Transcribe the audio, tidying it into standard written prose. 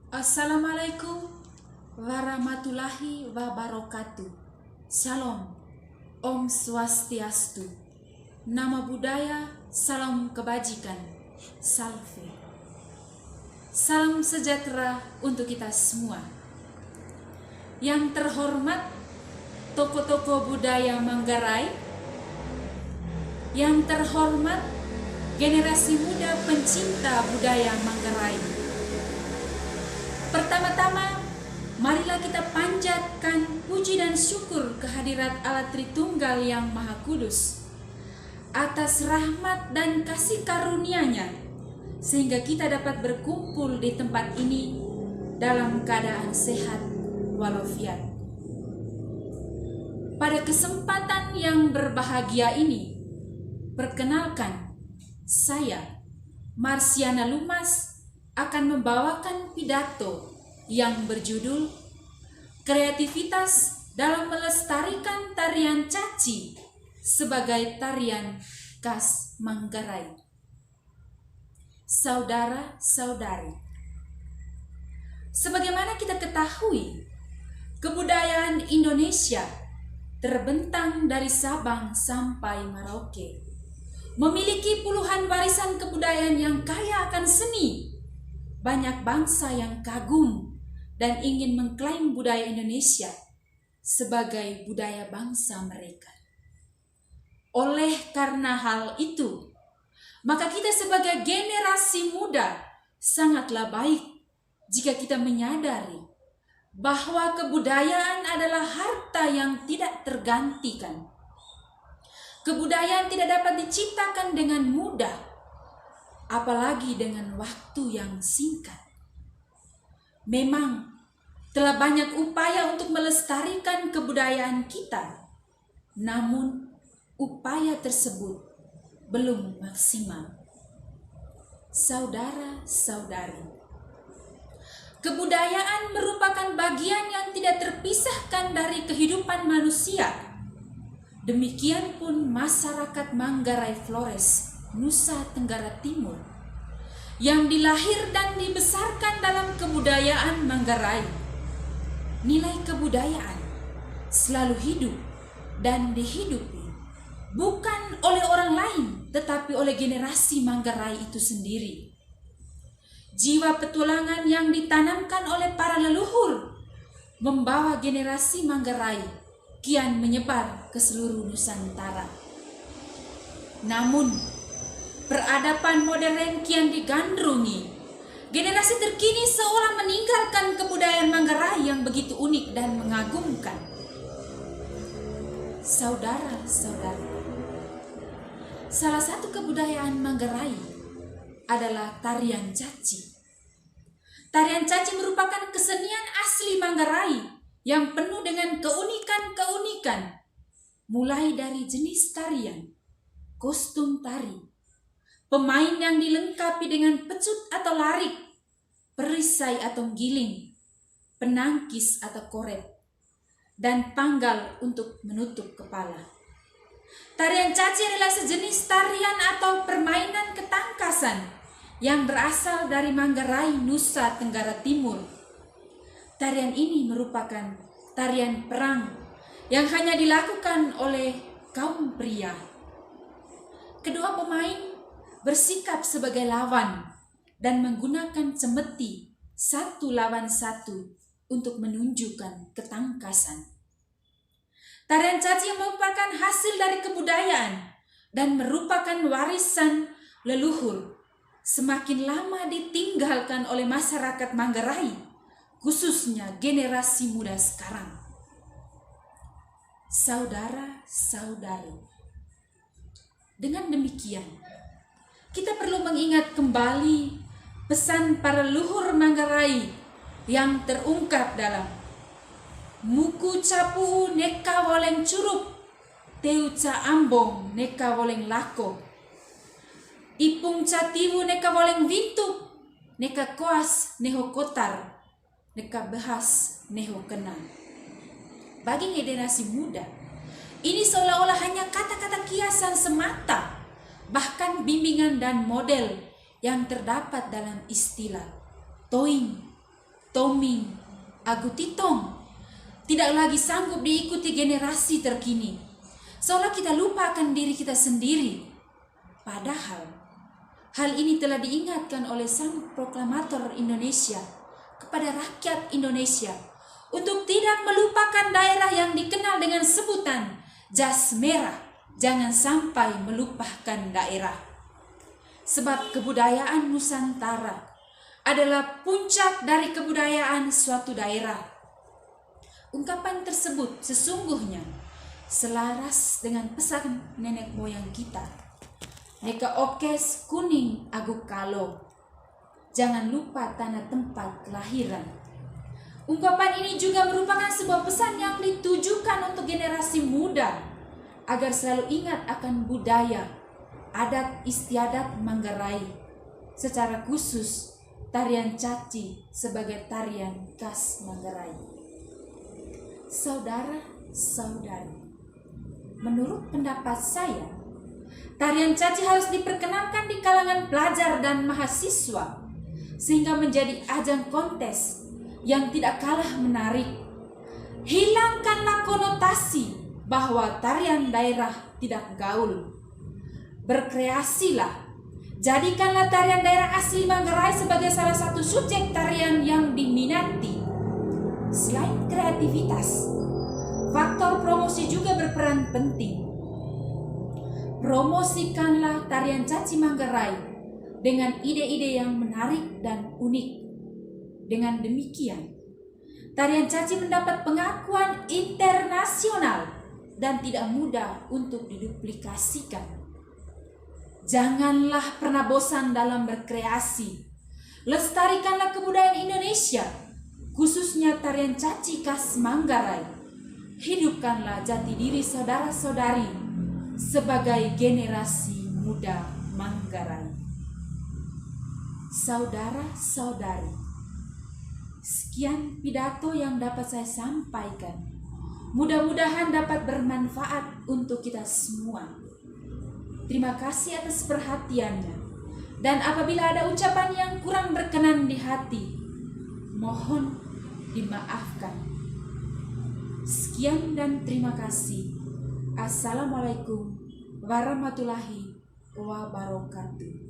Assalamualaikum warahmatullahi wabarakatuh. Shalom, Om Swastiastu. Nama budaya, salam kebajikan, salve. Salam sejahtera untuk kita semua. Yang terhormat tokoh-tokoh budaya Manggarai, yang terhormat generasi muda pencinta budaya Manggarai. Pertama-tama, marilah kita panjatkan puji dan syukur kehadirat Allah Tritunggal yang Maha Kudus atas rahmat dan kasih karunia-Nya, sehingga kita dapat berkumpul di tempat ini dalam keadaan sehat walafiat. Pada kesempatan yang berbahagia ini, perkenalkan, saya, Marsiana Lumas, akan membawakan pidato yang berjudul Kreativitas dalam Melestarikan Tarian Caci sebagai Tarian Khas Manggarai. Saudara-saudari, sebagaimana kita ketahui, kebudayaan Indonesia terbentang dari Sabang sampai Merauke, memiliki puluhan warisan kebudayaan yang kaya akan seni. Banyak bangsa yang kagum dan ingin mengklaim budaya Indonesia sebagai budaya bangsa mereka. Oleh karena hal itu, maka kita sebagai generasi muda sangatlah baik jika kita menyadari bahwa kebudayaan adalah harta yang tidak tergantikan. Kebudayaan tidak dapat diciptakan dengan mudah, apalagi dengan waktu yang singkat. Memang telah banyak upaya untuk melestarikan kebudayaan kita, namun upaya tersebut belum maksimal. Saudara-saudari, kebudayaan merupakan bagian yang tidak terpisahkan dari kehidupan manusia. Demikian pun masyarakat Manggarai Flores, Nusa Tenggara Timur, yang dilahir dan dibesarkan dalam kebudayaan Manggarai. Nilai kebudayaan selalu hidup dan dihidupi bukan oleh orang lain, tetapi oleh generasi Manggarai itu sendiri. Jiwa petualangan yang ditanamkan oleh para leluhur membawa generasi Manggarai kian menyebar ke seluruh Nusantara. Namun, peradaban modern kian digandrungi. Generasi terkini seolah meninggalkan kebudayaan Manggarai yang begitu unik dan mengagumkan. Saudara-saudari, salah satu kebudayaan Manggarai adalah tarian caci. Tarian caci merupakan kesenian asli Manggarai yang penuh dengan keunikan-keunikan, mulai dari jenis tarian, kostum tari, pemain yang dilengkapi dengan pecut atau larik, perisai atau giling, penangkis atau korek, dan panggal untuk menutup kepala. Tarian caci adalah sejenis tarian atau permainan ketangkasan yang berasal dari Manggarai, Nusa Tenggara Timur. Tarian ini merupakan tarian perang yang hanya dilakukan oleh kaum pria. Kedua pemain bersikap sebagai lawan dan menggunakan cemeti satu lawan satu untuk menunjukkan ketangkasan. Tarian caci merupakan hasil dari kebudayaan dan merupakan warisan leluhur, semakin lama ditinggalkan oleh masyarakat Manggarai, khususnya generasi muda sekarang. Saudara-saudari, dengan demikian, kita perlu mengingat kembali pesan para leluhur Manggarai yang terungkap dalam Muku capu neka woleng curup, teu ca ambong neka woleng lako, ipung ca tiwu neka woleng vintu, neka koas neho kotar, neka behas neho kena. Bagi generasi muda, ini seolah-olah hanya kata-kata kiasan semata, bahkan bimbingan dan model yang terdapat dalam istilah toing, Tommy, Agutitong tidak lagi sanggup diikuti generasi terkini. Seolah kita lupa akan diri kita sendiri. Padahal hal ini telah diingatkan oleh sang proklamator Indonesia kepada rakyat Indonesia untuk tidak melupakan daerah yang dikenal dengan sebutan jas merah. Jangan sampai melupakan daerah. Sebab kebudayaan Nusantara adalah puncak dari kebudayaan suatu daerah. Ungkapan tersebut sesungguhnya selaras dengan pesan nenek moyang kita. Neka okes kuning aguk kalo. Jangan lupa tanah tempat kelahiran. Ungkapan ini juga merupakan sebuah pesan yang ditujukan untuk generasi muda agar selalu ingat akan budaya, adat istiadat Manggarai, secara khusus tarian caci sebagai tarian khas Manggarai. Saudara-saudari, menurut pendapat saya, tarian caci harus diperkenalkan di kalangan pelajar dan mahasiswa sehingga menjadi ajang kontes yang tidak kalah menarik. Hilangkanlah konotasi bahwa tarian daerah tidak gaul. Berkreasilah. Jadikanlah tarian daerah asli Manggarai sebagai salah satu subjek tarian yang diminati. Selain kreativitas, faktor promosi juga berperan penting. Promosikanlah tarian caci Manggarai dengan ide-ide yang menarik dan unik. Dengan demikian, tarian caci mendapat pengakuan internasional dan tidak mudah untuk diduplikasikan. Janganlah pernah bosan dalam berkreasi. Lestarikanlah kebudayaan Indonesia, khususnya tarian caci khas Manggarai. Hidupkanlah jati diri saudara-saudari sebagai generasi muda Manggarai. Saudara-saudari, sekian pidato yang dapat saya sampaikan. Mudah-mudahan dapat bermanfaat untuk kita semua. Terima kasih atas perhatiannya. Dan apabila ada ucapan yang kurang berkenan di hati, mohon dimaafkan. Sekian dan terima kasih. Assalamualaikum warahmatullahi wabarakatuh.